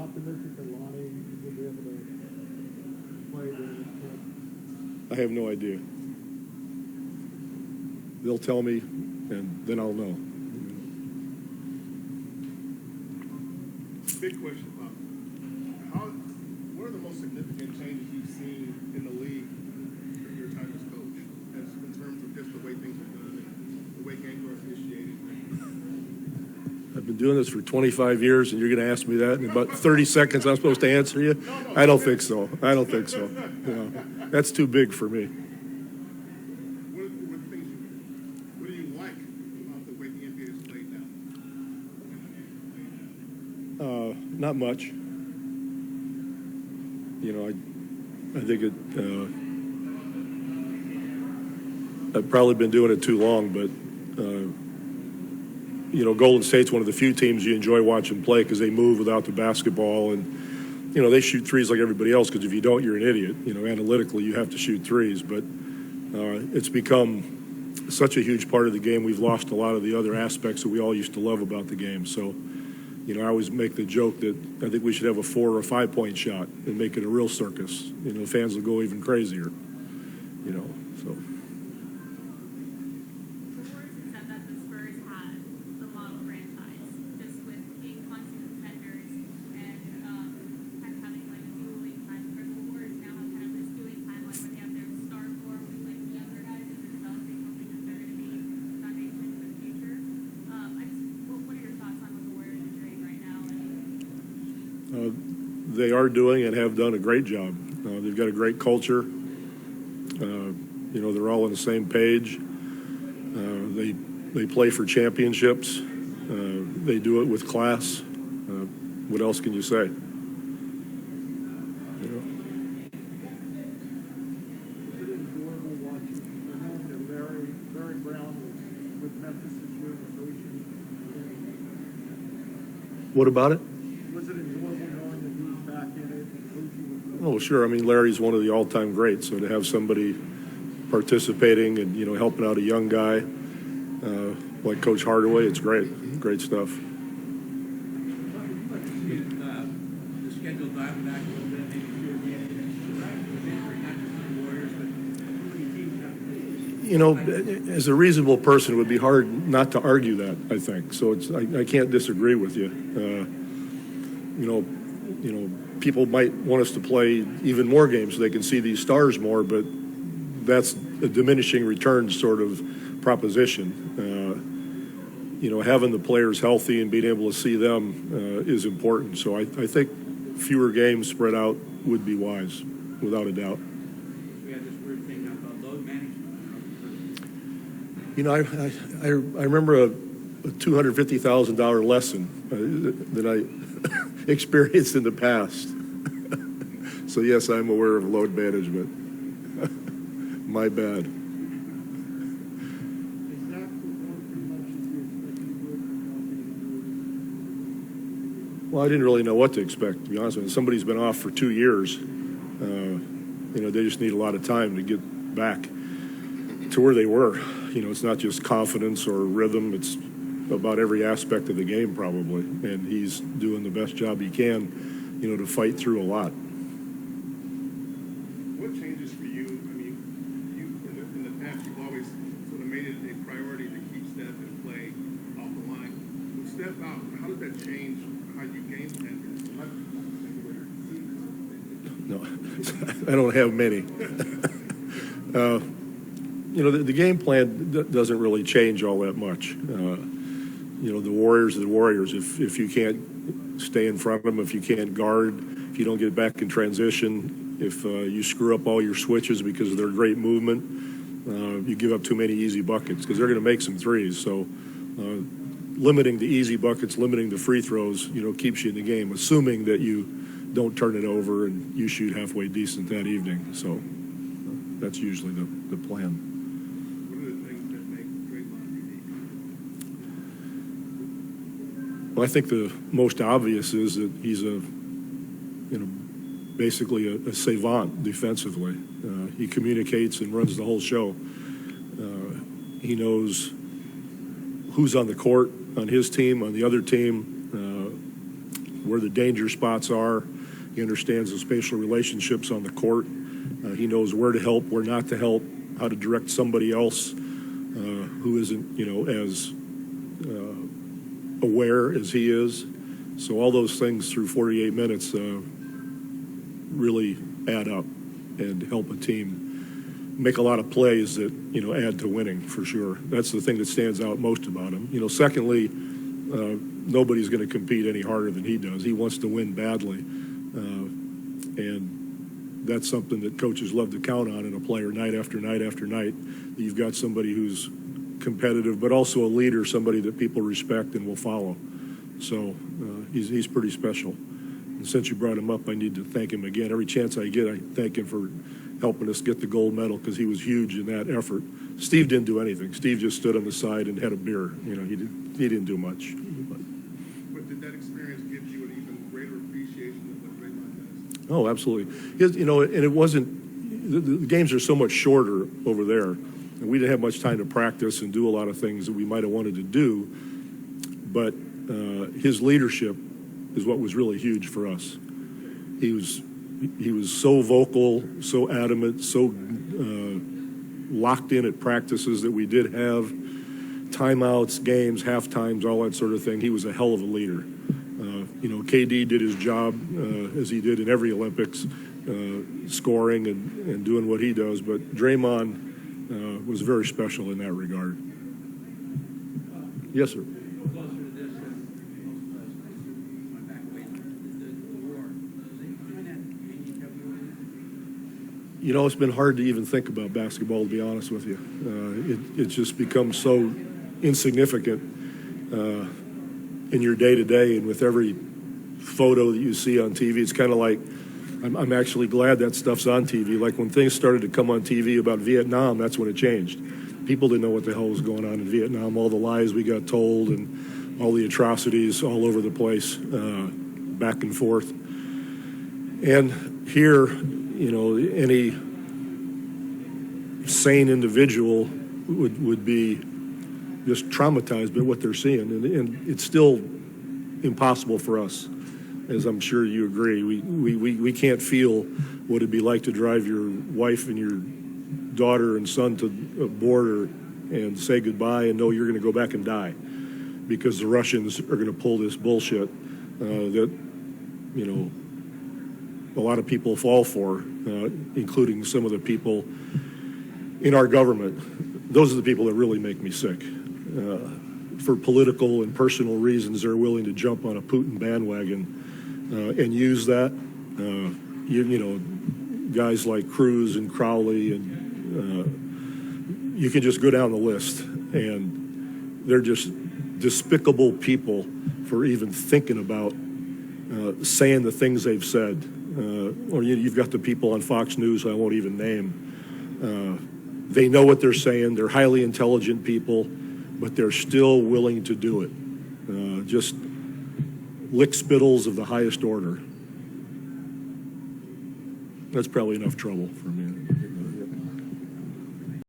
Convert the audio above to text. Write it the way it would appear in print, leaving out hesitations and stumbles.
optimistic that Lonnie will be able to play the I have no idea. They'll tell me, and then I'll know. Big question, Pop. What are the most significant changes you've seen in the league in your time as coach, in terms of just the way things are done and the way games are officiated? I've been doing this for 25 years, and you're going to ask me that in about 30 seconds. I'm supposed to answer you? I don't think so. I don't think so. No, that's too big for me. What do you like about the way the NBA is played now? Not much. You know, I think I've probably been doing it too long, but you know, Golden State's one of the few teams you enjoy watching play because they move without the basketball, and you know, they shoot threes like everybody else, because if you don't, you're an idiot. You know, analytically, you have to shoot threes, but it's become such a huge part of the game. We've lost a lot of the other aspects that we all used to love about the game. So, you know, I always make the joke that I think we should have a 4 or 5 point shot and make it a real circus. You know, fans will go even crazier. You know, so. The Warriors have said that the Spurs had the model franchise, just with being constant contenders and kind of having like a dueling time. Where the Warriors now have kind of this dueling timeline where they have their star core with like the younger guys and they're developing something that they're going to be foundation for the future. What are your thoughts on what the Warriors are doing right now? They are doing and have done a great job. They've got a great culture. You know, they're all on the same page. They play for championships. They do it with class. What else can you say? You know? Is it enjoyable watching? I know that Larry Brown with Memphis this year was coaching. What about it? Was it enjoyable knowing that he was back in it and coaching with Oh, sure. I mean, Larry's one of the all-time greats. So to have somebody participating and, you know, helping out a young guy like Coach Hardaway, it's great. Great stuff. The schedule dive back a little bit, maybe fewer games, not just the Warriors, but many teams have. You know, as a reasonable person, it would be hard not to argue that, I think. So I can't disagree with you. You know, people might want us to play even more games so they can see these stars more, but that's a diminishing returns sort of proposition. You know, having the players healthy and being able to see them is important. So I think fewer games spread out would be wise, without a doubt. We had this weird thing about load management. You know, I remember a $250,000 lesson that I experienced in the past. So yes, I'm aware of load management. My bad. Well, I didn't really know what to expect, to be honest with you. Somebody's been off for 2 years. You know, they just need a lot of time to get back to where they were. You know, it's not just confidence or rhythm. It's about every aspect of the game, probably. And he's doing the best job he can, you know, to fight through a lot. What changes for you? I mean, you in the past, you've always sort of made it a priority to keep Steph and play off the line. With Steph out, how does that change how you game plan? No, I don't have many. You know, the game plan doesn't really change all that much. You know, the Warriors are the Warriors. If you can't stay in front of them, if you can't guard, if you don't get back in transition, if you screw up all your switches because of their great movement, you give up too many easy buckets because they're going to make some threes. So limiting the easy buckets, limiting the free throws, you know, keeps you in the game, assuming that you don't turn it over and you shoot halfway decent that evening. So that's usually the plan. What are the things that make Draymond unique? Well, I think the most obvious is that he's basically a savant defensively. He communicates and runs the whole show. He knows who's on the court, on his team, on the other team. where the danger spots are. He understands the spatial relationships on the court. He knows where to help, where not to help, how to direct somebody else who isn't, as aware as he is. So all those things through 48 minutes really add up and help a team make a lot of plays that, add to winning for sure. That's the thing that stands out most about him. Secondly, nobody's going to compete any harder than he does. He wants to win badly. And that's something that coaches love to count on in a player night after night after night. You've got somebody who's competitive, but also a leader, somebody that people respect and will follow. So he's pretty special. And since you brought him up, I need to thank him again. Every chance I get, I thank him for helping us get the gold medal because he was huge in that effort. Steve didn't do anything. Steve just stood on the side and had a beer. He didn't do much. But did that experience give you an even greater appreciation of what Draymond does? Oh, absolutely. And it wasn't, the games are so much shorter over there. And we didn't have much time to practice and do a lot of things that we might have wanted to do. But his leadership is what was really huge for us. He was so vocal, so adamant, so locked in at practices that we did have, timeouts, games, half times, all that sort of thing. He was a hell of a leader. KD did his job as he did in every Olympics, scoring and doing what he does. But Draymond was very special in that regard. Yes, sir. Closer to this than most of us went back away the war. Does he find that any trouble? It's been hard to even think about basketball, to be honest with you. It's just become so insignificant in your day-to-day, and with every photo that you see on TV, it's kind of like, I'm actually glad that stuff's on TV. Like when things started to come on TV about Vietnam, that's when it changed. People didn't know what the hell was going on in Vietnam, all the lies we got told and all the atrocities all over the place, back and forth. And here, any sane individual would be just traumatized by what they're seeing. And it's still impossible for us, as I'm sure you agree. We can't feel what it'd be like to drive your wife and your daughter and son to a border and say goodbye and know you're going to go back and die because the Russians are going to pull this bullshit that, a lot of people fall for, including some of the people in our government. Those are the people that really make me sick. For political and personal reasons, they're willing to jump on a Putin bandwagon and use that. Guys like Cruz and Crowley, and you can just go down the list, and they're just despicable people for even thinking about saying the things they've said. Or you've got the people on Fox News I won't even name. They know what they're saying. They're highly intelligent people, but they're still willing to do it. Just lickspittles of the highest order. That's probably enough trouble for me.